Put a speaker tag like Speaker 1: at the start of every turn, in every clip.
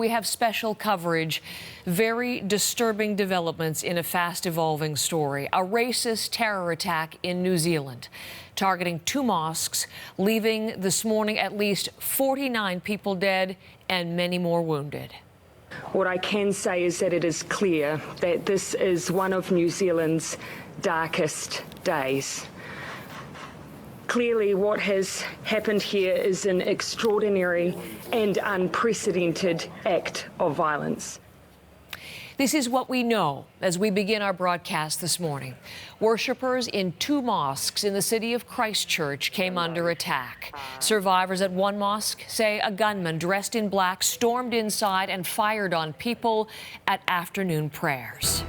Speaker 1: we have special coverage. Very disturbing developments in a fast-evolving story. A racist terror attack in New Zealand, targeting 2 mosques, leaving this morning at least 49 people dead and many more wounded.
Speaker 2: What I can say is that it is clear that this is one of New Zealand's darkest days. Clearly, what has happened here is an extraordinary and unprecedented act of violence.
Speaker 1: This is what we know as we begin our broadcast this morning. Worshippers in 2 mosques in the city of Christchurch came under attack. Survivors at one mosque say a gunman dressed in black stormed inside and fired on people at afternoon prayers.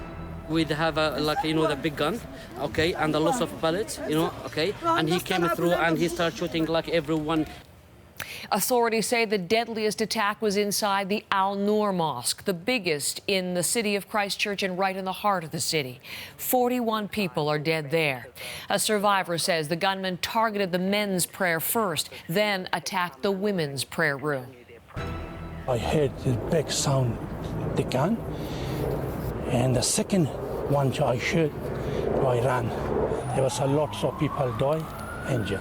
Speaker 3: We'd have the big gun, okay, and a lot of bullets, okay, and he came through and he started shooting like everyone.
Speaker 1: Authorities say the deadliest attack was inside the Al Noor Mosque, the biggest in the city of Christchurch and right in the heart of the city. 41 people are dead there. A survivor says the gunman targeted the men's prayer first, then attacked the women's prayer room.
Speaker 4: I heard the big sound, the gun, and the second one I heard, I ran. There was a lot of people died, injured.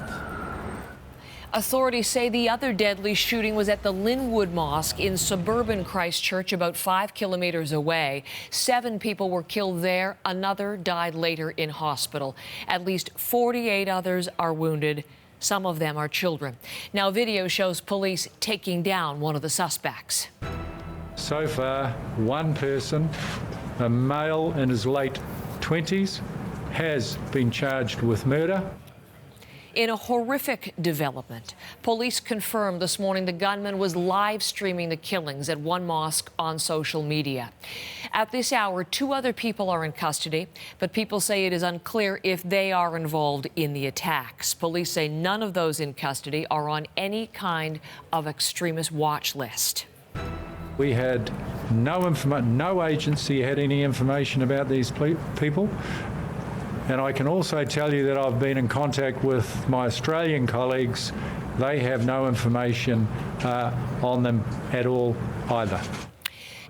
Speaker 1: Authorities say the other deadly shooting was at the Linwood Mosque in suburban Christchurch, about 5 kilometers away. 7 people were killed there. Another died later in hospital. At least 48 others are wounded. Some of them are children. Now, video shows police taking down one of the suspects.
Speaker 5: So far, one person, a male in his late 20s, has been charged with murder.
Speaker 1: In a horrific development, police confirmed this morning the gunman was live streaming the killings at one mosque on social media. At this hour, 2 other people are in custody, but people say it is unclear if they are involved in the attacks. Police say none of those in custody are on any kind of extremist watch list.
Speaker 5: We had no agency had any information about these people. And I can also tell you that I've been in contact with my Australian colleagues. They have no information on them at all either.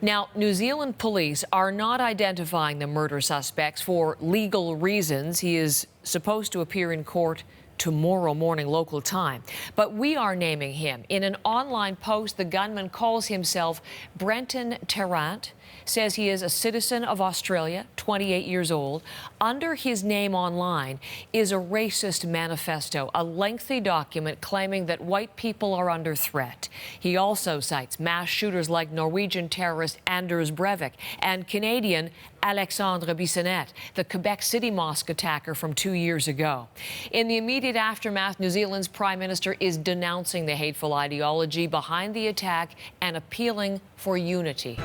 Speaker 1: Now, New Zealand police are not identifying the murder suspects for legal reasons. He is supposed to appear in court tomorrow morning local time. But we are naming him. In an online post, the gunman calls himself Brenton Tarrant, says he is a citizen of Australia, 28 years old. Under his name online is a racist manifesto, a lengthy document claiming that white people are under threat. He also cites mass shooters like Norwegian terrorist Anders Breivik and Canadian Alexandre Bissonnette, the Quebec City mosque attacker from 2 years ago. In the immediate aftermath, New Zealand's Prime Minister is denouncing the hateful ideology behind the attack and appealing for unity.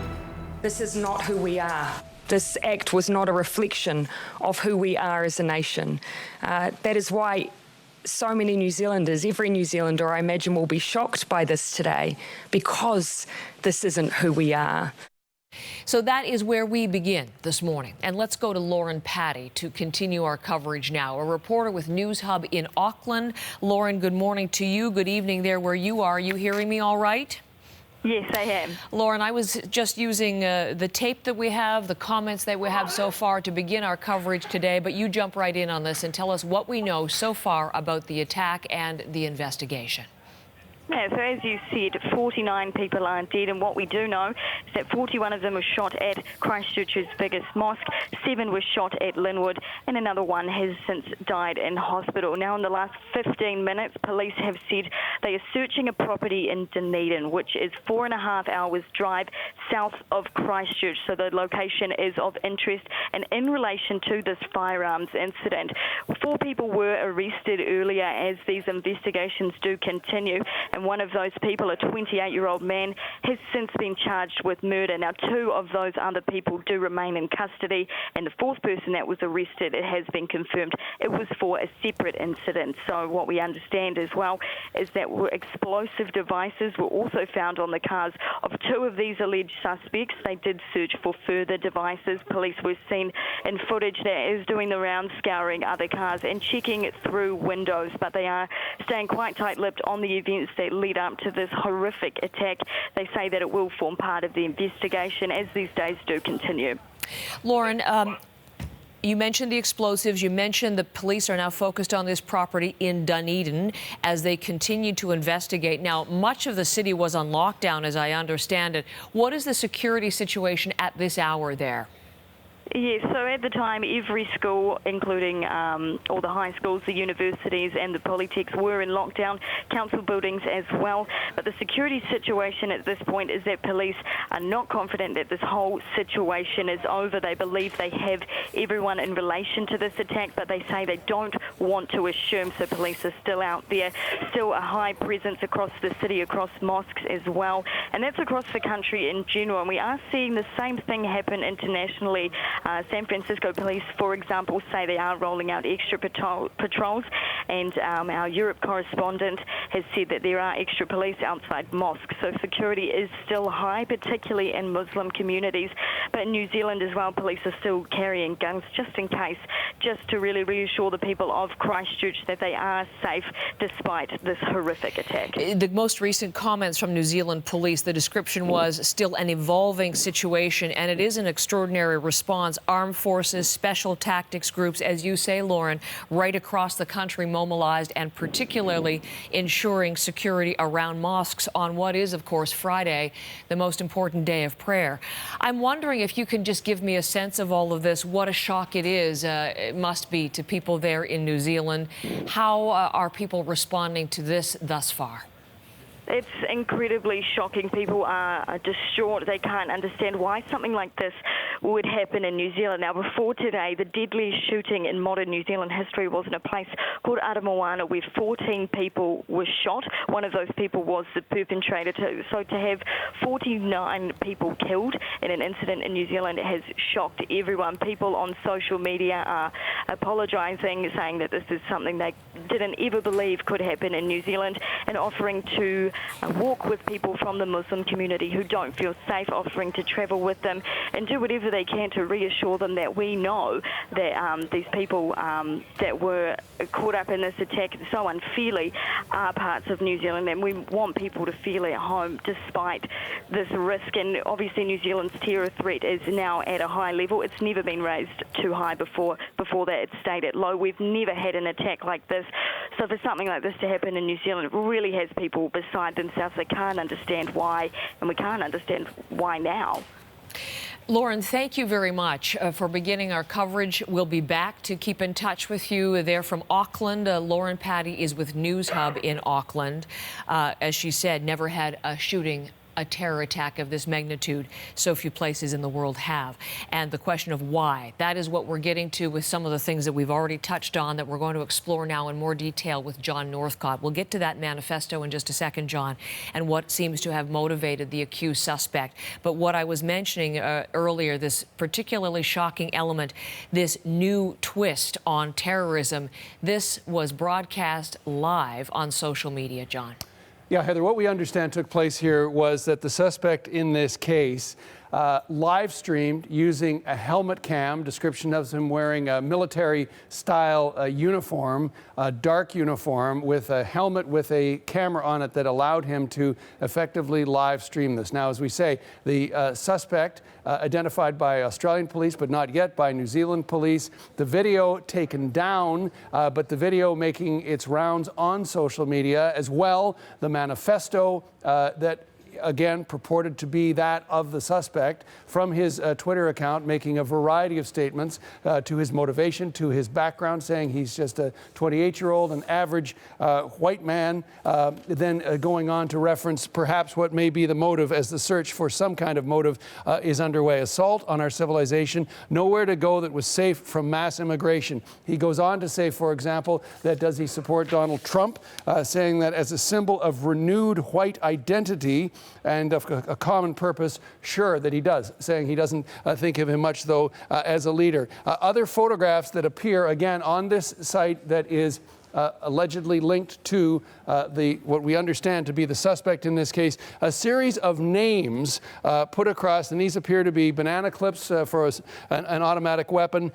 Speaker 2: This is not who we are. This act was not a reflection of who we are as a nation. That is why so many New Zealanders, every New Zealander, I imagine, will be shocked by this today, because this isn't who we are.
Speaker 1: So that is where we begin this morning. And let's go to Lauren Patty to continue our coverage now. A reporter with News Hub in Auckland. Lauren, good morning to you. Good evening there where you are. Are you hearing me all right?
Speaker 6: Yes, I am.
Speaker 1: Lauren, I was just using the tape that we have, the comments that we have so far to begin our coverage today, but you jump right in on this and tell us what we know so far about the attack and the investigation.
Speaker 6: Yeah, so as you said, 49 people are dead, and what we do know is that 41 of them were shot at Christchurch's biggest mosque, 7 were shot at Linwood, and another 1 has since died in hospital. Now, in the last 15 minutes, police have said they are searching a property in Dunedin, which is 4.5 hours drive south of Christchurch, so the location is of interest. And in relation to this firearms incident, 4 people were arrested earlier as these investigations do continue. And one of those people, a 28-year-old man, has since been charged with murder. Now, 2 of those other people do remain in custody, and the 4th person that was arrested, it has been confirmed, it was for a separate incident. So what we understand as well is that explosive devices were also found on the cars of 2 of these alleged suspects. They did search for further devices. Police were seen in footage that is doing the rounds, scouring other cars and checking through windows, but they are staying quite tight-lipped on the events that that led up to this horrific attack. They say that it will form part of the investigation as these days do continue.
Speaker 1: Lauren, you mentioned the explosives. You mentioned the police are now focused on this property in Dunedin as they continue to investigate. Now, much of the city was on lockdown, as I understand it. What is the security situation at this hour there?
Speaker 6: Yes, so at the time, every school, including all the high schools, the universities and the polytechs were in lockdown, council buildings as well. But the security situation at this point is that police are not confident that this whole situation is over. They believe they have everyone in relation to this attack, but they say they don't want to assume, so police are still out there. Still a high presence across the city, across mosques as well, and that's across the country in general. And we are seeing the same thing happen internationally. San Francisco police, for example, say they are rolling out extra patrols, and our Europe correspondent has said that there are extra police outside mosques. So security is still high, particularly in Muslim communities. But in New Zealand as well, police are still carrying guns just in case, just to really reassure the people of Christchurch that they are safe despite this horrific attack.
Speaker 1: The most recent comments from New Zealand police, the description was still an evolving situation, and it is an extraordinary response. Armed forces, special tactics groups, as you say, Lauren, right across the country mobilized, and particularly ensuring security around mosques on what is, of course, Friday, the most important day of prayer. I'm wondering if you can just give me a sense of all of this, what a shock it is, it must be to people there in New Zealand. How are people responding to this thus far?
Speaker 6: It's incredibly shocking. People are distraught. They can't understand why something like this would happen in New Zealand. Now, before today, the deadliest shooting in modern New Zealand history was in a place called Aramoana, where 14 people were shot. One of those people was the perpetrator. So to have 49 people killed in an incident in New Zealand has shocked everyone. People on social media are apologising, saying that this is something they didn't ever believe could happen in New Zealand, and offering to walk with people from the Muslim community who don't feel safe, offering to travel with them and do whatever they can to reassure them that we know that these people that were caught up in this attack so unfairly are parts of New Zealand, and we want people to feel at home despite this risk. And obviously New Zealand's terror threat is now at a high level. It's never been raised too high before that. It stayed at low. We've never had an attack like this. So for something like this to happen in New Zealand, it really has people beside themselves. They can't understand why, and we can't understand why now.
Speaker 1: Lauren, thank you very much for beginning our coverage. We'll be back to keep in touch with you there from Auckland. Lauren Patty is with News Hub in Auckland. As she said, never had a shooting, a terror attack of this magnitude. So few places in the world have. And the question of why, that is what we're getting to with some of the things that we've already touched on that we're going to explore now in more detail with John Northcott. We'll get to that manifesto in just a second, John, and what seems to have motivated the accused suspect. But what I was mentioning earlier, this particularly shocking element, this new twist on terrorism, this was broadcast live on social media, John.
Speaker 7: Yeah, Heather, what we understand took place here was that the suspect in this case live streamed using a helmet cam, description of him wearing a military-style uniform, a dark uniform with a helmet with a camera on it that allowed him to effectively live stream this. Now, as we say, the suspect identified by Australian police, but not yet by New Zealand police. The video taken down, but the video making its rounds on social media as well. The manifesto that again purported to be that of the suspect from his Twitter account, making a variety of statements to his motivation, to his background, saying he's just a 28-year-old, an average white man, then going on to reference perhaps what may be the motive as the search for some kind of motive is underway. Assault on our civilization, nowhere to go that was safe from mass immigration. He goes on to say, for example, that does he support Donald Trump, saying that as a symbol of renewed white identity and of a common purpose, sure that he does, saying he doesn't think of him much, though, as a leader. Other photographs that appear, again, on this site that is allegedly linked to what we understand to be the suspect in this case, a series of names put across, and these appear to be banana clips for an automatic weapon.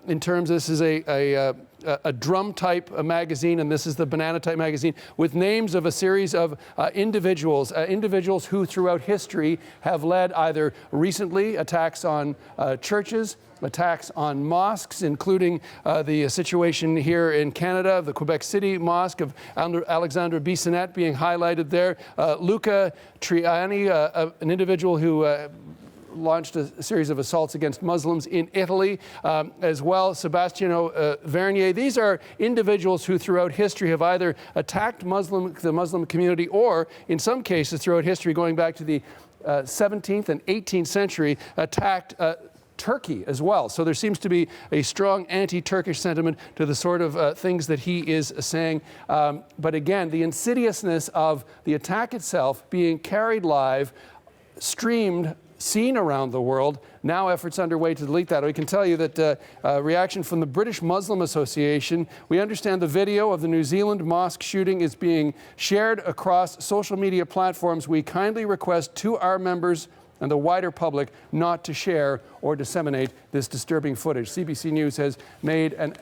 Speaker 7: In terms, this is a a drum-type magazine, and this is the banana-type magazine, with names of a series of individuals who throughout history have led either recently attacks on churches, attacks on mosques, including the situation here in Canada, the Quebec City Mosque of Alexandre Bissonnette being highlighted there. Luca Triani, an individual who launched a series of assaults against Muslims in Italy, as well. Sebastiano Vernier. These are individuals who throughout history have either attacked the Muslim community, or in some cases throughout history, going back to the 17th and 18th century, attacked Turkey as well. So there seems to be a strong anti-Turkish sentiment to the sort of things that he is saying. But again, the insidiousness of the attack itself being carried live, streamed, seen around the world. Now efforts underway to delete that. We can tell you that reaction from the British Muslim Association. We understand the video of the New Zealand mosque shooting is being shared across social media platforms. We kindly request to our members and the wider public not to share or disseminate this disturbing footage. CBC News has made an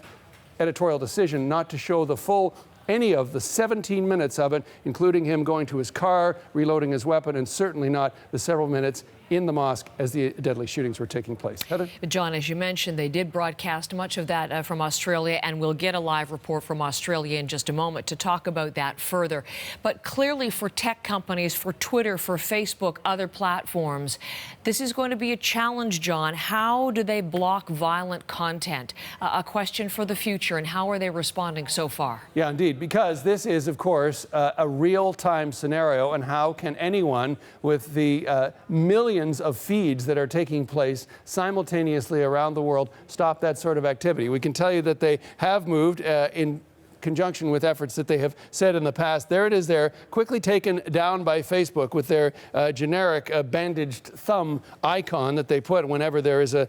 Speaker 7: editorial decision not to show the full any of the 17 minutes of it, including him going to his car, reloading his weapon, and certainly not the several minutes in the mosque as the deadly shootings were taking place. Heather?
Speaker 1: John, as you mentioned, they did broadcast much of that from Australia, and we'll get a live report from Australia in just a moment to talk about that further. But clearly for tech companies, for Twitter, for Facebook, other platforms, this is going to be a challenge, John. How do they block violent content? A question for the future, and how are they responding so far?
Speaker 7: Yeah, indeed, because this is, of course, a real-time scenario, and how can anyone with the millions of feeds that are taking place simultaneously around the world stop that sort of activity? We can tell you that they have moved in conjunction with efforts that they have said in the past. There it is there, quickly taken down by Facebook with their generic bandaged thumb icon that they put whenever there is a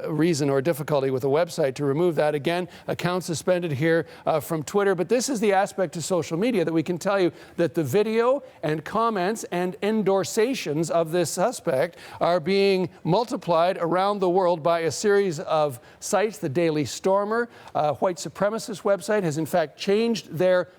Speaker 7: reason or difficulty with a website to remove that. Again, account suspended here from Twitter. But this is the aspect of social media that we can tell you that the video and comments and endorsations of this suspect are being multiplied around the world by a series of sites. The Daily Stormer, white supremacist website, has in fact changed their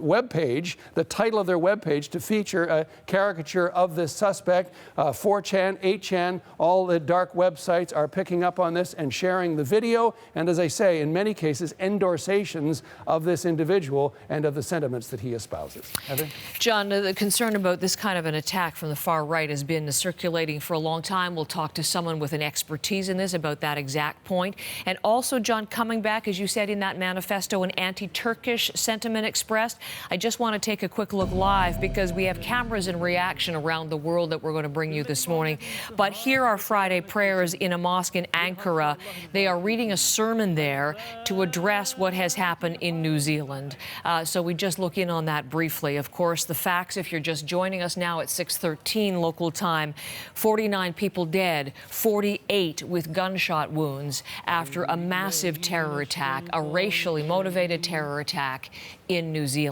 Speaker 7: webpage, the title of their webpage, to feature a caricature of this suspect. 4chan, 8chan, all the dark websites are picking up on this and sharing the video, and as I say, in many cases, endorsations of this individual and of the sentiments that he espouses. Heather?
Speaker 1: John, the concern about this kind of an attack from the far right has been circulating for a long time. We'll talk to someone with an expertise in this about that exact point. And also, John, coming back, as you said in that manifesto, an anti-Turkish sentiment expressed. I just want to take a quick look live because we have cameras in reaction around the world that we're going to bring you this morning. But here are Friday prayers in a mosque in Ankara. They are reading a sermon there to address what has happened in New Zealand. So we just look in on that briefly. Of course, the facts, if you're just joining us now at 6:13 local time, 49 people dead, 48 with gunshot wounds after a massive terror attack, a racially motivated terror attack in New Zealand.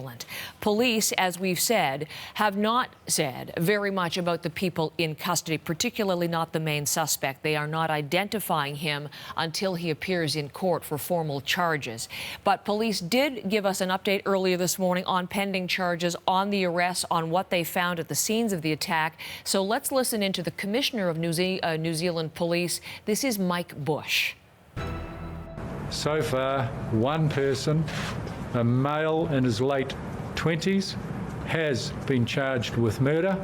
Speaker 1: Police, as we've said, have not said very much about the people in custody, particularly not the main suspect. They are not identifying him until he appears in court for formal charges. But police did give us an update earlier this morning on pending charges, on the arrests, on what they found at the scenes of the attack. So let's listen into the Commissioner of New Zealand Police. This is Mike Bush.
Speaker 5: So far, one person, a male in his late 20s, has been charged with murder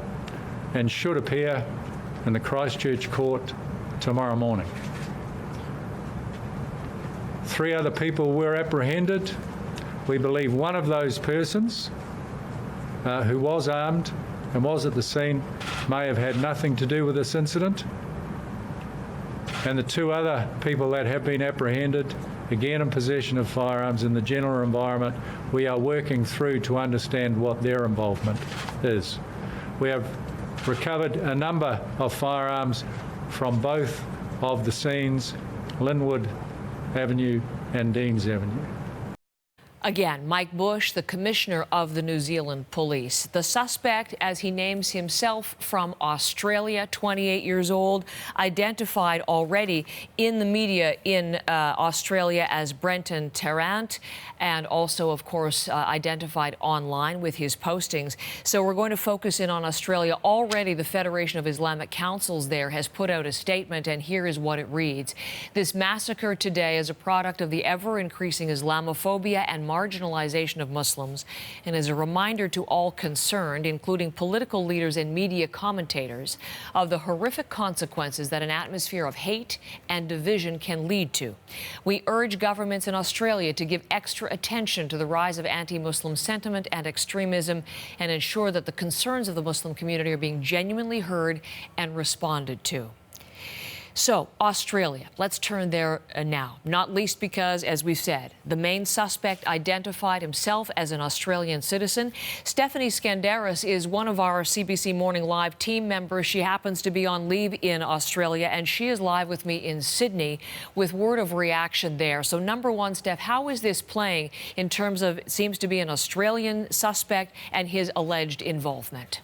Speaker 5: and should appear in the Christchurch court tomorrow morning. 3 other people were apprehended. We believe one of those persons who was armed and was at the scene may have had nothing to do with this incident. And the 2 other people that have been apprehended, again in possession of firearms in the general environment, we are working through to understand what their involvement is. We have recovered a number of firearms from both of the scenes, Linwood Avenue and Deans Avenue.
Speaker 1: Again, Mike Bush, the Commissioner of the New Zealand Police. The suspect, as he names himself, from Australia, 28 years old, identified already in the media in Australia as Brenton Tarrant, and also, of course, identified online with his postings. So we're going to focus in on Australia. Already, the Federation of Islamic Councils there has put out a statement, and here is what it reads. This massacre today is a product of the ever-increasing Islamophobia and marginalization of Muslims, and is a reminder to all concerned, including political leaders and media commentators, of the horrific consequences that an atmosphere of hate and division can lead to. We urge governments in Australia to give extra attention to the rise of anti-Muslim sentiment and extremism, and ensure that the concerns of the Muslim community are being genuinely heard and responded to. So, Australia, let's turn there now, not least because, as we've said, the main suspect identified himself as an Australian citizen. Stephanie Skandaris is one of our CBC Morning Live team members. She happens to be on leave in Australia, and she is live with me in Sydney with word of reaction there. So, number one, Steph, how is this playing in terms of, it seems to be an Australian suspect and his alleged involvement?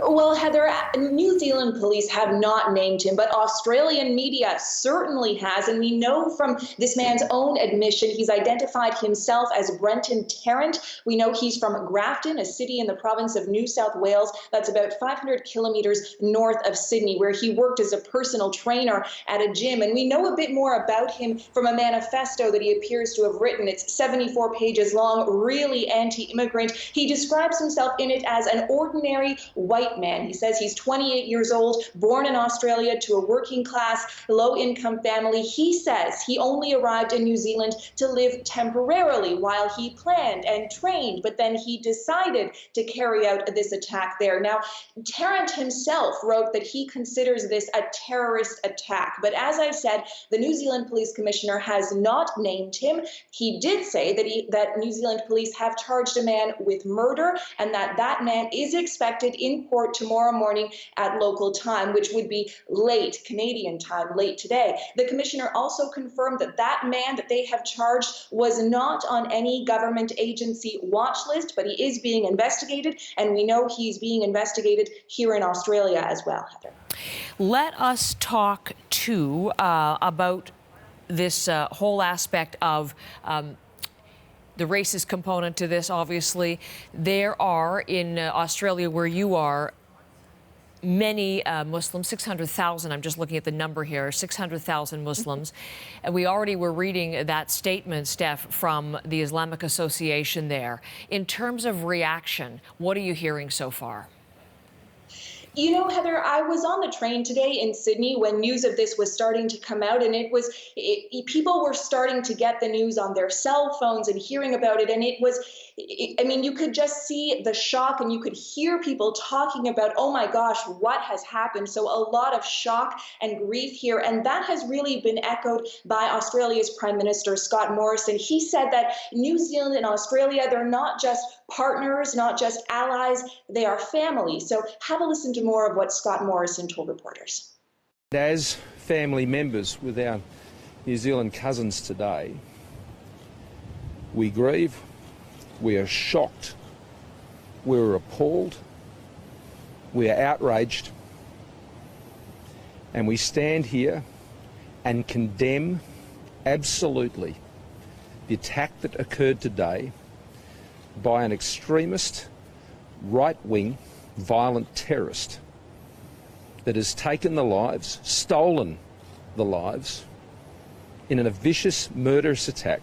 Speaker 8: Well, Heather, New Zealand police have not named him, but Australian media certainly has. And we know from this man's own admission, he's identified himself as Brenton Tarrant. We know he's from Grafton, a city in the province of New South Wales. That's about 500 kilometers north of Sydney, where he worked as a personal trainer at a gym. And we know a bit more about him from a manifesto that he appears to have written. It's 74 pages long, really anti-immigrant. He describes himself in it as an ordinary white man. He says he's 28 years old, born in Australia to a working class, low-income family. He says he only arrived in New Zealand to live temporarily while he planned and trained, but then he decided to carry out this attack there. Now, Tarrant himself wrote that he considers this a terrorist attack. But as I said, the New Zealand Police Commissioner has not named him. He did say that New Zealand police have charged a man with murder, and that man is expected in court tomorrow morning at local time, which would be late Canadian time, late today. The commissioner also confirmed that that man that they have charged was not on any government agency watch list, but he is being investigated, and we know he's being investigated here in Australia as well, Heather.
Speaker 1: Let us talk, too, about this whole aspect of the racist component to this. Obviously, there are in Australia, where you are, many Muslims, 600,000. I'm just looking at the number here, 600,000 Muslims. And we already were reading that statement, Steph, from the Islamic Association there. In terms of reaction, what are you hearing so far?
Speaker 8: You know, Heather, I was on the train today in Sydney when news of this was starting to come out, and people were starting to get the news on their cell phones and hearing about it. And I mean, you could just see the shock, and you could hear people talking about, oh my gosh, what has happened? So a lot of shock and grief here. And that has really been echoed by Australia's Prime Minister, Scott Morrison. He said that New Zealand and Australia, they're not just partners, not just allies, they are family. So have a listen to more of what Scott Morrison told reporters.
Speaker 9: As family members with our New Zealand cousins today, we grieve, we are shocked, we're appalled, we are outraged, and we stand here and condemn absolutely the attack that occurred today by an extremist, right-wing, violent terrorist that has taken the lives, stolen the lives in a vicious, murderous attack.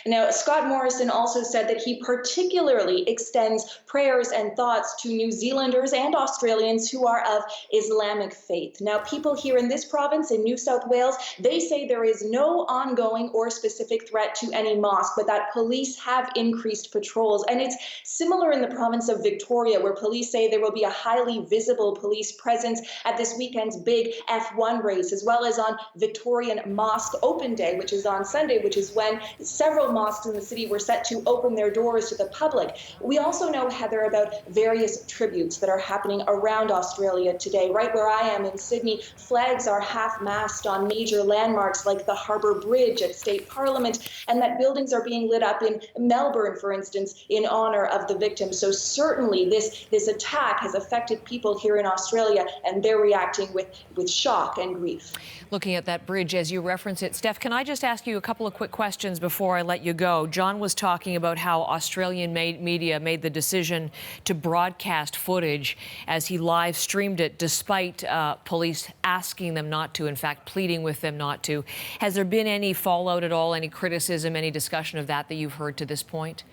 Speaker 8: Now, Scott Morrison also said that he particularly extends prayers and thoughts to New Zealanders and Australians who are of Islamic faith. Now, people here in this province, in New South Wales, they say there is no ongoing or specific threat to any mosque, but that police have increased patrols. And it's similar in the province of Victoria, where police say there will be a highly visible police presence at this weekend's big F1 race, as well as on Victorian Mosque Open Day, which is on Sunday, which is when several mosques in the city were set to open their doors to the public. We also know, Heather, about various tributes that are happening around Australia today. Right where I am in Sydney, flags are half-mast on major landmarks like the Harbour Bridge at State Parliament, and that buildings are being lit up in Melbourne, for instance, in honour of the victims. So certainly this attack has affected people here in Australia, and they're reacting with shock and grief.
Speaker 1: Looking at that bridge as you reference it, Steph, can I just ask you a couple of quick questions before I let you go? John was talking about how Australian media made the decision to broadcast footage as he live streamed it, despite police asking them not to, in fact, pleading with them not to. Has there been any fallout at all, any criticism, any discussion of that you've heard to this point?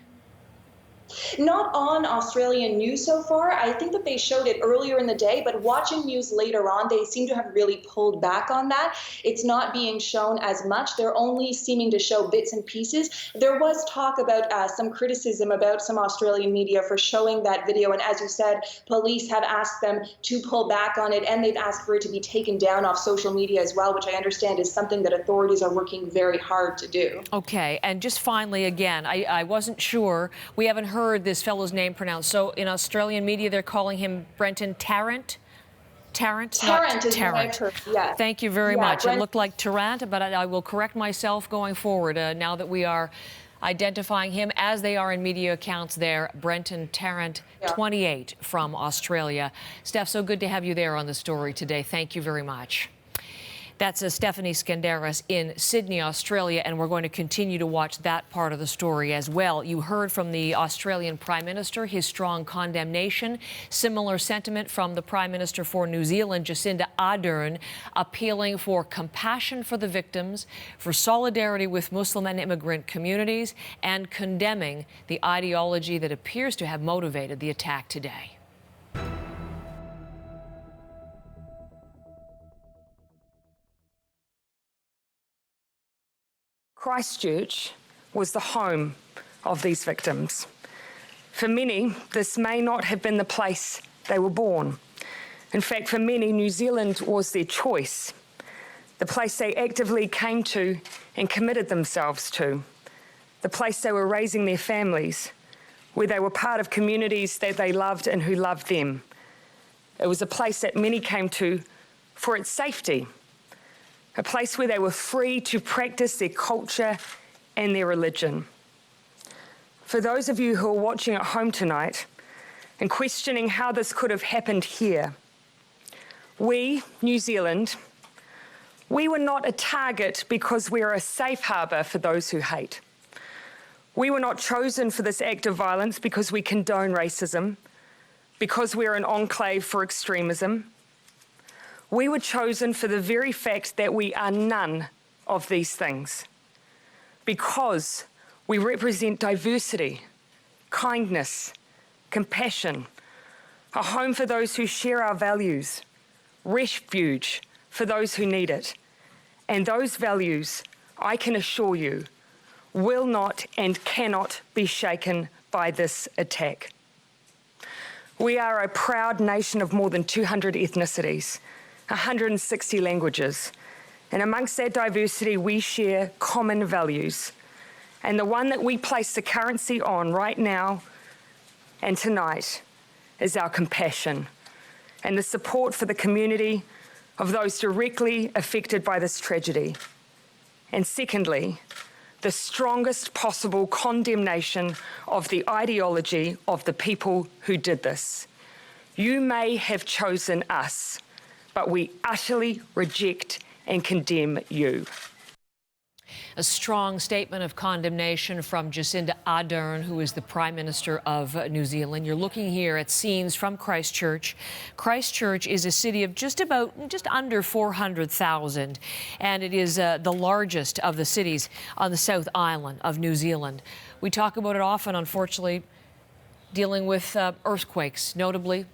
Speaker 8: Not on Australian news so far. I think that they showed it earlier in the day, but watching news later on, they seem to have really pulled back on that. It's not being shown as much. They're only seeming to show bits and pieces. There was talk about some criticism about some Australian media for showing that video, and as you said, police have asked them to pull back on it, and they've asked for it to be taken down off social media as well, which I understand is something that authorities are working very hard to do.
Speaker 1: Okay, and just finally, again, I wasn't sure. We haven't heard this fellow's name pronounced. So in Australian media, they're calling him Brenton Tarrant? Tarrant is what I've heard, yeah. Thank you very much. It looked like Tarrant, but I will correct myself going forward now that we are identifying him as they are in media accounts there. Brenton Tarrant, 28, from Australia. Steph, so good to have you there on the story today. Thank you very much. That's Stephanie Skandaris in Sydney, Australia, and we're going to continue to watch that part of the story as well. You heard from the Australian Prime Minister, his strong condemnation. Similar sentiment from the Prime Minister for New Zealand, Jacinda Ardern, appealing for compassion for the victims, for solidarity with Muslim and immigrant communities, and condemning the ideology that appears to have motivated the attack today.
Speaker 2: Christchurch was the home of these victims. For many, this may not have been the place they were born. In fact, for many, New Zealand was their choice, the place they actively came to and committed themselves to, the place they were raising their families, where they were part of communities that they loved and who loved them. It was a place that many came to for its safety, a place where they were free to practice their culture and their religion. For those of you who are watching at home tonight and questioning how this could have happened here, we, New Zealand, we were not a target because we are a safe harbour for those who hate. We were not chosen for this act of violence because we condone racism, because we're an enclave for extremism. We were chosen for the very fact that we are none of these things, because we represent diversity, kindness, compassion, a home for those who share our values, refuge for those who need it. And those values, I can assure you, will not and cannot be shaken by this attack. We are a proud nation of more than 200 ethnicities, 160 languages, and amongst that diversity we share common values. And the one that we place the currency on right now and tonight is our compassion and the support for the community of those directly affected by this tragedy. And secondly, the strongest possible condemnation of the ideology of the people who did this. You may have chosen us, but we utterly reject and condemn you.
Speaker 1: A strong statement of condemnation from Jacinda Ardern, who is the Prime Minister of New Zealand. You're looking here at scenes from Christchurch. Christchurch is a city of just under 400,000, and it is the largest of the cities on the South Island of New Zealand. We talk about it often, unfortunately, dealing with earthquakes, notably.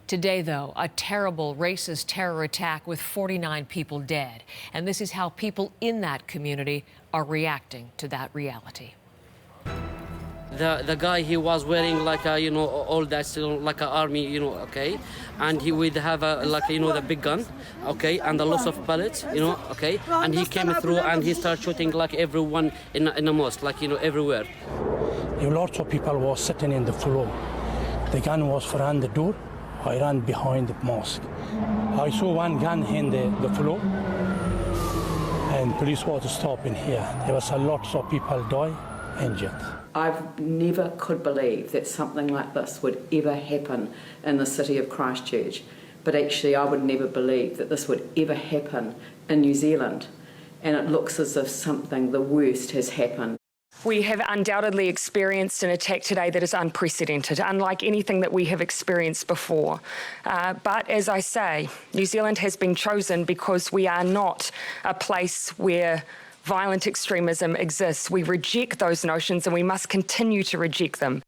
Speaker 1: Today, though, a terrible racist terror attack with 49 people dead. And this is how people in that community are reacting to that reality.
Speaker 3: the guy, he was wearing like a, you know, all that, like an army, you know, okay, and he would have a, like, you know, the big gun, okay, and a lot of bullets, you know, okay, and he came through and he started shooting like everyone in the mosque, like, you know, everywhere.
Speaker 4: Lots of people were sitting in the floor. The gun was around the door. I ran behind the mosque. I saw one gun in the floor, and police was stopping here. There was a lot of people die, injured.
Speaker 10: I never could believe that something like this would ever happen in the city of Christchurch. But actually, I would never believe that this would ever happen in New Zealand. And it looks as if something, the worst, has happened.
Speaker 2: We have undoubtedly experienced an attack today that is unprecedented, unlike anything that we have experienced before. But as I say, New Zealand has been chosen because we are not a place where violent extremism exists. We reject those notions and we must continue to reject them.